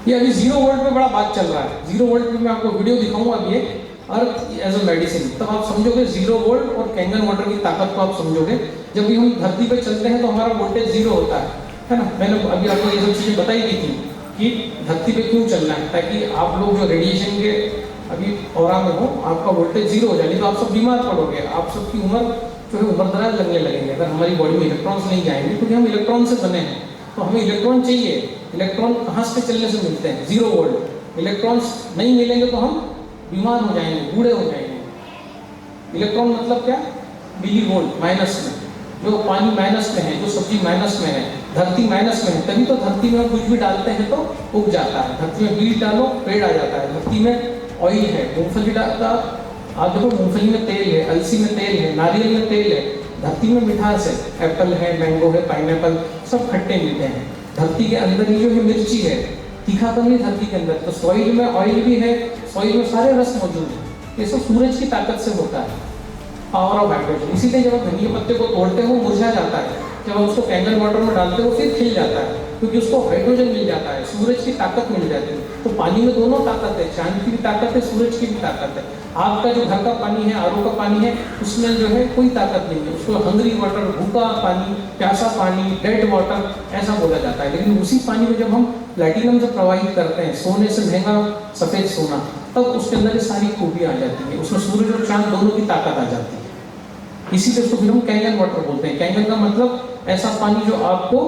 ये अभी 0 वोल्ट पे बड़ा बात चल रहा है। 0 वोल्ट पे मैं आपको वीडियो दिखाऊंगा अभी एक, अर्थ एज अ मेडिसिन, तब आप समझोगे 0 वोल्ट और कैंगन वाटर की ताकत को आप समझोगे। जब भी हम धरती पे चलते हैं तो हमारा वोल्टेज 0 होता है ना। मैंने अभी आपको ये सब चीजें बताई दी थी कि धरती पे क्यों चलना है, ताकि आप लोग जो रेडिएशन के अभी ऑरा में हो, आपका वोल्टेज 0 हो जाए, नहीं तो आप सब बीमार पड़ोगे, आप सबकी उम्र जो है उम्रदराज लगने लगेंगे अगर हमारी बॉडी में इलेक्ट्रॉन्स नहीं जाएंगे, क्योंकि हम इलेक्ट्रॉन से बने हैं। तो हमें इलेक्ट्रॉन चाहिए। इलेक्ट्रॉन कहाँ से चलने से मिलते हैं? 0 वोल्ट। इलेक्ट्रॉन्स नहीं मिलेंगे तो हम बीमार हो जाएंगे, बूढ़े हो जाएंगे। इलेक्ट्रॉन मतलब क्या? मिली वोल्ट, माइनस में। जो पानी माइनस में है, जो सब्जी माइनस में है, धरती माइनस में है, तभी तो धरती में हम कुछ भी डालते हैं तो उग जाता है। धरती में बीज डालो, पेड़ आ जाता है। धरती में ऑयल है, मूंगफली डालता, आप देखो मूंगफली में तेल है, अलसी में तेल है, नारियल में तेल है। धरती में मिठास है, एप्पल है, मैंगो है, पाइनएप्पल, सब खट्टे मीठे हैं। धरती के अंदर ही जो है मिर्ची है, तीखापन नहीं धरती के अंदर। तो सॉइल में ऑयल भी है, सॉइल में सारे रस मौजूद है। ये सब सूरज की ताकत से होता है, पावर ऑफ हाइड्रोजन। इसीलिए जब आप धनिया पत्ते को तोड़ते हो मुरझा जाता है, जब आप उसको कैंगन वाटर में डालते हो फिर खिल जाता है, क्योंकि उसको हाइड्रोजन मिल जाता है, सूरज की ताकत मिल जाती है। तो पानी में दोनों ताकत है, चांद की भी ताकत है, सूरज की भी ताकत है। आपका जो घर का पानी है, आरओ का पानी है, उसमें जो है कोई ताकत नहीं है। उसको हंग्री वाटर, भूखा पानी, प्यासा पानी, डेड वाटर ऐसा बोला जाता है। लेकिन उसी पानी में जब हम प्लैटिनम से प्रवाहित करते हैं, सोने से महंगा सफेद सोना, तब उसके अंदर ये सारी खूबियां आ जाती है। उसमें सूरज और चांद दोनों की ताकत आ जाती है। इसीलिए उसको फिर हम कैंगन वाटर बोलते हैं। कैंगन का मतलब ऐसा पानी जो आपको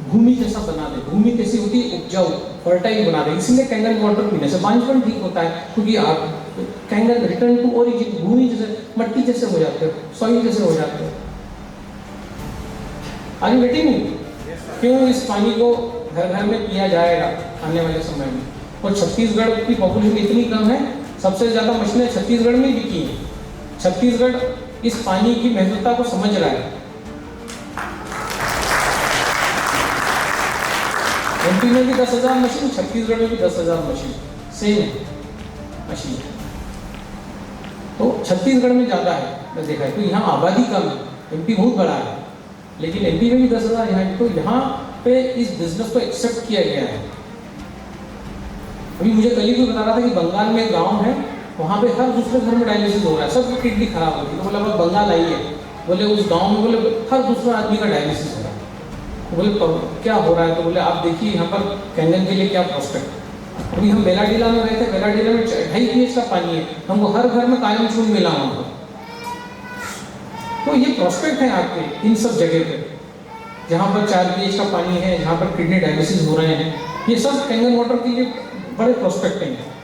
भूमि जैसा बना दे। भूमि कैसी होती है? उपजाऊ, फर्टाइल बना दे। इसीलिए कैंगन वाटर पीने से बांझपन ठीक होता है, क्योंकि आप कैंगन रिटर्न टू ओरिजिन, भूमि जैसे, मट्टी जैसे हो जाते हो, सॉइल जैसे हो जाते हो। आगे बेटी नहीं क्यों इस पानी को घर घर में पिया जाएगा आने वाले समय में। और छत्तीसगढ़ की पॉपुलेशन इतनी कम है, सबसे ज्यादा मछलियां छत्तीसगढ़ में बिकी हैं। छत्तीसगढ़ इस पानी की महत्वता को समझ रहा है। एमपी में भी 10,000 मशीन, छत्तीसगढ़ में भी 10,000 मशीन, सेम मशीन। तो छत्तीसगढ़ में ज्यादा है, मैं देखा है। तो यहाँ आबादी कम है, एमपी बहुत बड़ा है, लेकिन एमपी में भी 10,000 यहाँ। तो यहाँ पे इस बिजनेस को एक्सेप्ट किया गया है। अभी मुझे कल ही बता रहा था कि बंगाल में एक गाँव है, वहाँ पे हर दूसरे घर में डायलिसिस हो रहा है, सबकी किडनी खराब होती है। तो बोला बंगाल आइए, बोले उस गांव में बोले हर दूसरा आदमी का डायलिसिस हो रहा है। बोले क्या हो रहा है? तो बोले आप देखिए यहाँ पर कैंगन के लिए क्या प्रोस्पेक्ट। अभी हम बेलाडीला में रहते हैं, बेलाडीला में 2.5 pH का पानी है, हमको हर घर में कायम चून मिला वहाँ। तो ये प्रोस्पेक्ट है आपके इन सब जगह पे, जहाँ पर 4 pH का पानी है, जहाँ पर किडनी डायलिसिस हो रहे हैं, ये सब कैंगन वाटर के लिए बड़े प्रोस्पेक्ट हैं।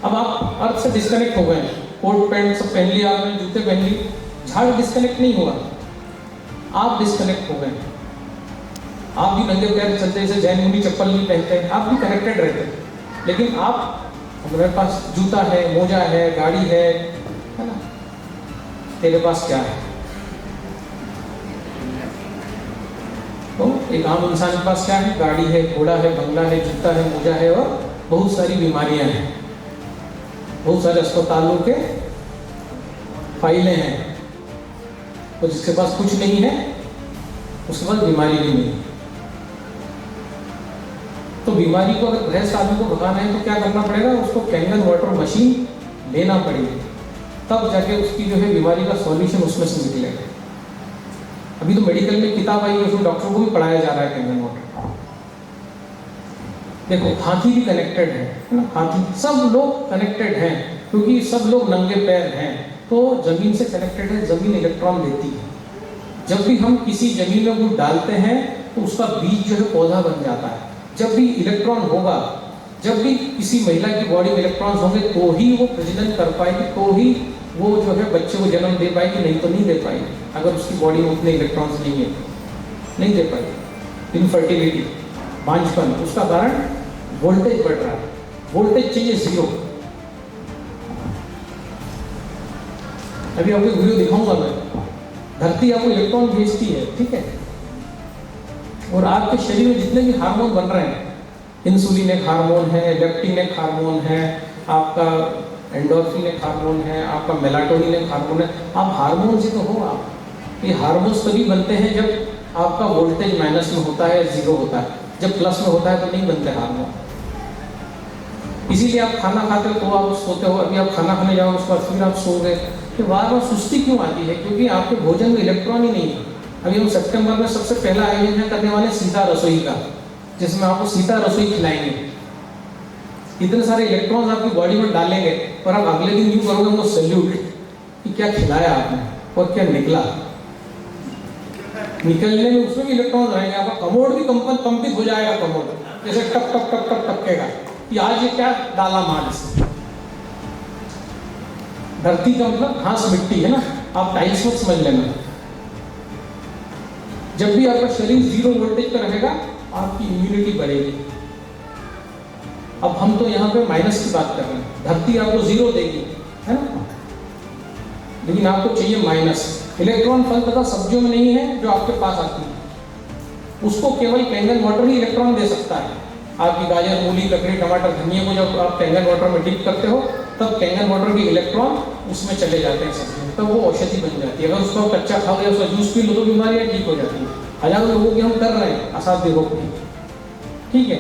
अब आप अर्थ से डिस्कनेक्ट हो गए, कोट पैंट सब पहन लिया आपने, जूते पहन लिए, झाड़ डिस्कनेक्ट नहीं हुआ, आप डिस्कनेक्ट हो गए। आप भी नंगे पैर चलते, जैसे जैन मुनि चप्पल नहीं पहनते, आप भी कनेक्टेड रहते हैं। लेकिन आप, हमारे पास जूता है, मोजा है, गाड़ी है ना? तेरे पास क्या है? तो एक आम इंसान के पास क्या है? गाड़ी है, घोड़ा है, बंगला है, जूता है, मोजा है, और बहुत सारी बीमारियां हैं, बहुत सारे अस्पतालों के फाइलें हैं। तो जिसके पास कुछ नहीं है उसके पास बीमारी भी नहीं। तो बीमारी को अगर गृहस्थ आदमी को भगाना है तो क्या करना पड़ेगा? उसको कैंगन वाटर मशीन लेना पड़ेगी, तब जाके उसकी जो है बीमारी का सॉल्यूशन उसमें से निकलेगा। अभी तो मेडिकल में किताब आई है, उसमें डॉक्टरों को भी पढ़ाया जा रहा है कैंगन वाटर। देखो हाथी भी कनेक्टेड है ना, हाथी, सब लोग कनेक्टेड हैं, क्योंकि सब लोग नंगे पैर हैं। तो जमीन से कनेक्टेड है, जमीन इलेक्ट्रॉन देती है। जब भी हम किसी जमीन में कुछ डालते हैं तो उसका बीज जो है पौधा बन जाता है। जब भी इलेक्ट्रॉन होगा, जब भी किसी महिला की बॉडी में इलेक्ट्रॉन्स होंगे तो ही वो प्रजनन कर पाएगी, तो ही वो जो है बच्चे को जन्म दे पाएगी, नहीं तो नहीं दे पाएगी। अगर उसकी बॉडी में उतने इलेक्ट्रॉन्स नहीं है, नहीं दे पाएगी। इनफर्टिलिटी, बांझपन, उसका कारण वोल्टेज बढ़ रहा है। वोल्टेज चाहिए 0। अभी आपको वीडियो दिखाऊंगा मैं, धरती आपको इलेक्ट्रॉन भेजती है, ठीक है? और आपके शरीर में जितने भी हार्मोन बन रहे हैं, इंसुलिन एक हार्मोन है, लेप्टिन एक हार्मोन है, आपका एंडोर्फिन एक हार्मोन है, आपका मेलाटोनिन एक हार्मोन है। आप हार्मोन से तो हो आप। ये हार्मोन्स तभी बनते हैं जब आपका वोल्टेज माइनस में होता है, 0 होता है। जब प्लस में होता है तो नहीं बनते हार्मोन। इसीलिए आप खाना खाते हो तो आप सोते हो, अभी आप खाना खाने जाओ उसके बाद फिर आप सो गए, तो बार बार सुस्ती क्यों आती है? क्योंकि आपके भोजन में इलेक्ट्रॉन ही नहीं है। अभी हम सितंबर में सबसे पहला आयोजन करने वाले सीता रसोई का, जिसमें आपको सीता रसोई खिलाएंगे। इतने सारे इलेक्ट्रॉन्स आपकी बॉडी में डालेंगे और आप अगले दिन यूं करोगे उनको सैल्यूट कि क्या खिलाया आपने और क्या निकला। निकलने में उसमें भी इलेक्ट्रॉन्स रहेंगे, आपका कमोड भी कंपित हो जाएगा, कमोड जैसे टप टप टप टप टपकेगा कि आज ये क्या डाला मार इसने। धरती का मतलब घास मिट्टी है ना, आप टाइल्स मत समझ लेना। जब भी आपका शरीर 0 वोल्टेज पर रहेगा आपकी इम्यूनिटी बढ़ेगी। अब हम तो यहाँ पे माइनस की बात कर रहे हैं, धरती आपको 0 देगी है ना, लेकिन आपको चाहिए माइनस। इलेक्ट्रॉन फल तथा सब्जियों में नहीं है जो आपके पास आती है, उसको केवल कैंगन वाटर ही इलेक्ट्रॉन दे सकता है। आपकी गाजर, मूली, ककड़ी, टमाटर, धनिया को जब आप कैंगन वाटर में डिप करते हो तब कैंगन वाटर के इलेक्ट्रॉन उसमें चले जाते हैं सब्जी में, तब वो औषधि बन जाती है। अगर उसको कच्चा खाओ या उसका जूस पी लो तो बीमारियां ठीक हो जाती हैं। हजारों लोगों की हम कर रहे हैं असाध्य रोग की, ठीक है।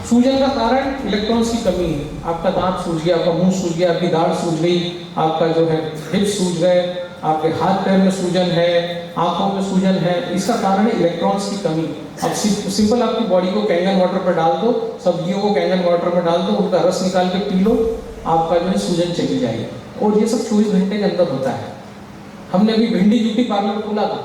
सूजन का कारण इलेक्ट्रॉन्स की कमी है। आपका दांत सूज गया, आपका मुंह सूज गया, आपकी दाढ़ सूज गई, आपका जो है हिप्स सूज गए, आपके हाथ पैर में सूजन है, आंखों में सूजन है, इसका कारण है इलेक्ट्रॉन्स की कमी। अब सिंपल आपकी बॉडी को कैंगन वाटर पर डाल दो, सब्जियों को कैंगन वाटर में डाल दो, उनका रस निकाल के पी लो, आपका जो है सूजन चली जाएगी। और ये सब 24 घंटे के अंदर होता है। हमने अभी भिंडी ब्यूटी पार्लर खोला था,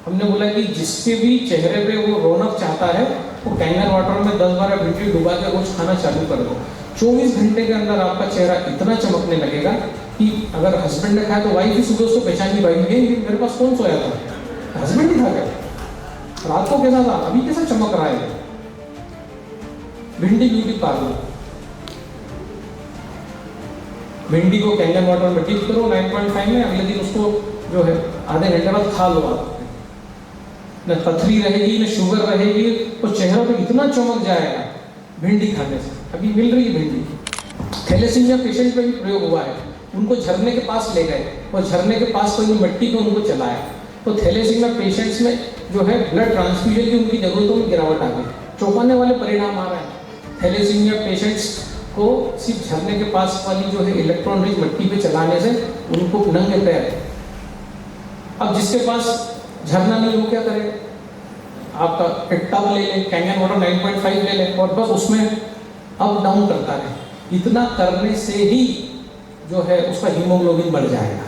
हमने बोला कि जिसके भी चेहरे पे वो रौनक चाहता है वो कैंगन वाटर में 10-12 भिंडी डुबा के रोज खाना चालू कर दो। 24 घंटे के अंदर आपका चेहरा इतना चमकने लगेगा कि अगर हस्बैंड ने खाया तो वाइफ ही सुबह उसको पहचान नहीं पाएगी, मेरे पास कौन सोया था, हस्बैंड ही था क्या, रात को कैसा था, अभी कैसा चमक रहा है। भिंडी ब्यूटी पार्लर, भिंडी को कैंगन वाटर में डिप करो 9.5 में, अगले दिन उसको जो है आधे घंटे बाद खा लो। आप न पथरी रहेगी न शुगर रहेगी, तो चेहरा पे इतना चमक जाएगा भिंडी खाने से। अभी मिल रही है भिंडी। थैलेसीमिया पेशेंट पे भी प्रयोग हुआ है, उनको झरने के पास ले गए और झरने के पास कोई मिट्टी को उनको चलाया, तो थैलेसीमिया पेशेंट्स में जो है ब्लड ट्रांसफ्यूजन की उनकी जरूरतों में गिरावट आ गई। चौंकाने वाले परिणाम आ रहे हैं। थैलेसीमिया पेशेंट्स को सिर्फ झरने के पास वाली जो है इलेक्ट्रॉन रिच मिट्टी पे चलाने से उनको नंगे पैर। अब जिसके पास झरना नहीं वो क्या करे, आपका एक टब ले ले, कैंगन वाटर 9.5 ले ले और बस उसमें अप डाउन करता रहे। इतना करने से ही जो है उसका हीमोग्लोबिन बढ़ जाएगा।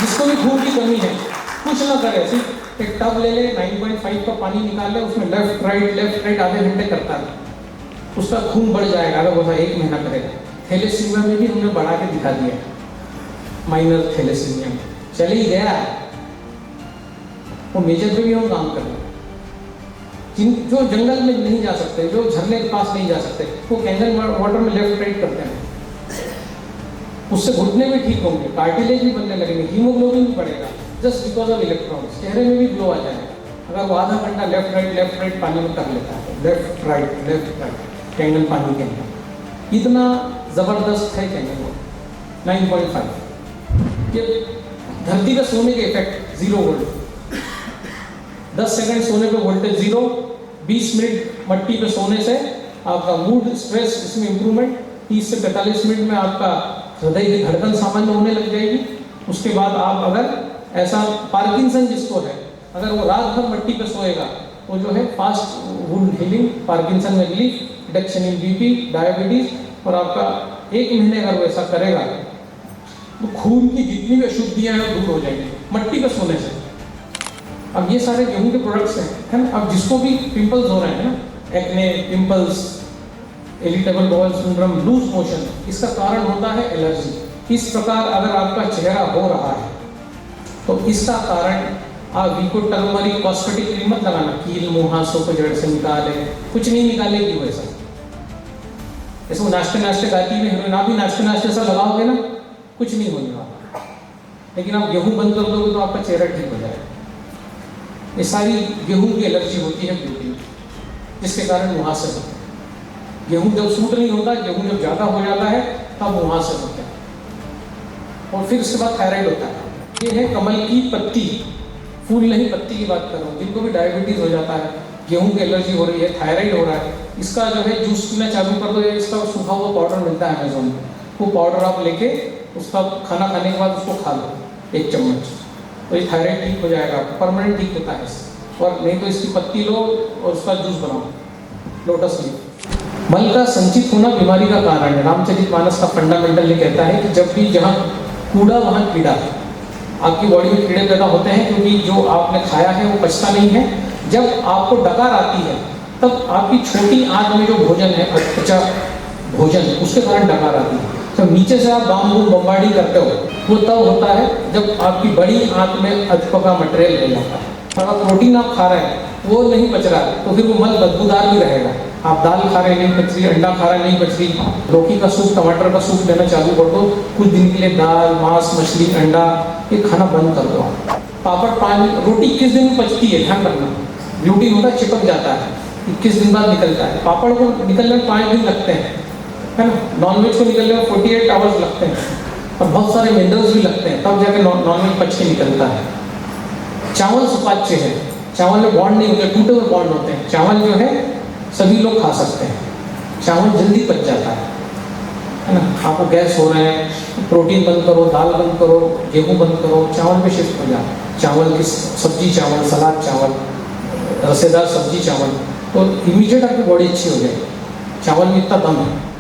जिसको भी खून की कमी है कुछ ना करे, सिर्फ एक टब ले ले, 9.5 का पानी निकाल ले, उसमें लेफ्ट राइट आधे घंटे करता है, उसका खून बढ़ जाएगा। अगर वो 1 महीना करेगा। थैलेसीमिया में भी हमने बढ़ा के दिखा दिया, माइनर थैलेसीमिया में चले ही गया, वो मेजर पे भी हम काम कर रहे हैं। जो जंगल में नहीं जा सकते, जो झरने के पास नहीं जा सकते, वो कैंगन वाटर में लेफ्ट राइट करते हैं, उससे घुटने भी ठीक होंगे, कार्टिलेज भी बनने लगेंगे, हीमोग्लोबिन भी बढ़ेगा, जस्ट बिकॉज ऑफ इलेक्ट्रॉन्स। चेहरे में भी ग्लो आ जाएगा अगर वो आधा घंटा लेफ्ट राइट पानी में कर लेता है। लेफ्ट राइट कैंगन पानी के अंदर इतना जबरदस्त है कैंगन वाटर 9.5। ये धरती पे सोने के इफेक्ट 0 वोल्ट, 10 सेकंड सोने पे वोल्टेज 0, 20 मिनट मट्टी पे सोने से आपका मूड, स्ट्रेस, इसमें इंप्रूवमेंट, 30 से 45 मिनट में आपका हृदय की धड़कन सामान्य होने लग जाएगी। उसके बाद आप अगर ऐसा पार्किंसन जिसको है, अगर वो रात भर मट्टी पे सोएगा तो जो है फास्ट वुंड हीलिंग, पार्किंसन में relief, reduction in BP, diabetes, और आपका 1 महीने अगर वो ऐसा करेगा तो खून की जितनी भी अशुद्धियां हैं दूर हो जाएंगी मट्टी पे सोने से। अब ये सारे गेहूं के प्रोडक्ट्स हैं, है ना। अब जिसको भी पिंपल्स हो रहे हैं ना, acne, pimples, irritable bowel syndrome, loose motion, इसका कारण होता है एलर्जी। इस प्रकार अगर आपका चेहरा हो रहा है तो इसका कारण आप वीको टर्मरिक कॉस्मेटिक क्रीम मत लगाना, कील मुहासों को जड़ से निकाले, कुछ नहीं निकालेगी वो ऐसा। जैसे वो नाश्ते गाती में हीरोइन, आप भी नाश्ते ऐसा लगाओगे ना, कुछ नहीं होने वाला। लेकिन आप गेहूं बंद कर दोगे तो आपका चेहरा ठीक हो जाएगा। ये सारी गेहूं की एलर्जी होती है ब्यूटी में, जिसके कारण मुहासे होते हैं। गेहूं जब सूट नहीं होता, गेहूं जब ज़्यादा हो जाता है तब मुहासे होते हैं। और फिर उसके बाद थायराइड होता है। ये है कमल की पत्ती, फूल नहीं पत्ती की बात कर रहा हूँ, जिनको भी डायबिटीज़ हो जाता है, गेहूं की एलर्जी हो रही है, थायराइड हो रहा है, इसका जो है जूस पीना चालू कर दो। इसका सूखा हुआ पाउडर मिलता है अमेजोन में, वो पाउडर आप लेके उसका खाना खाने के बाद उसको खा लो 1 चम्मच, तो ये थायराइड ठीक हो जाएगा, परमानेंट ठीक होता है इससे। और नहीं तो इसकी पत्ती लो और उसका जूस बनाओ, लोटस लीफ। मल का संचित होना बीमारी का कारण है। रामचरितमानस का फंडामेंटल ये कहता है कि जब भी जहाँ कूड़ा वहाँ कीड़ा, आपकी बॉडी में कीड़े पैदा होते हैं क्योंकि जो आपने खाया है वो पचता नहीं है। जब आपको डकार आती है तब आपकी छोटी आंत में जो भोजन है, अच्छा भोजन, उसके कारण डकार आती है। तो नीचे से आप बम्बार्डी करते हो, वो तब होता है जब आपकी बड़ी आंत में अधपका मटेरियल ले जाता है। अगर प्रोटीन आप खा रहे हैं वो नहीं पच रहा है तो फिर वो मल बदबूदार भी रहेगा। आप दाल खा रहे नहीं पच रही, अंडा खा रहे नहीं पच रही, लौकी का सूप, टमाटर का सूप लेना चालू कर दो, कुछ दिन के लिए दाल, मांस, मछली, अंडा ये खाना बंद कर दो। पापड़, पानी, रोटी 21 दिन में पचती है, ध्यान रखना। ग्लूटीन होता है, चिपक जाता है, 21 दिन बाद निकलता है। पापड़ को निकलने में 5 दिन लगते हैं, है ना। नॉनवेज को निकलने में 48 आवर्स लगते हैं, और बहुत सारे मिनरल्स भी लगते हैं, तब जाके नॉनवेज पच के निकलता है। चावल सुपाच्य है, चावल में बॉन्ड नहीं होते, टूटे हुए बॉन्ड होते हैं। चावल जो है सभी लोग खा सकते हैं, चावल जल्दी पच जाता है ना। आपको गैस हो रहे हैं, प्रोटीन बंद करो, दाल बंद करो, गेहूं बंद करो, चावल पे शिफ्ट हो जाओ। चावल की सब्जी चावल, सलाद चावल, रसेदार सब्जी चावल, तो इमीडिएट आपकी बॉडी अच्छी हो जाएगी। चावल में इतना दम है।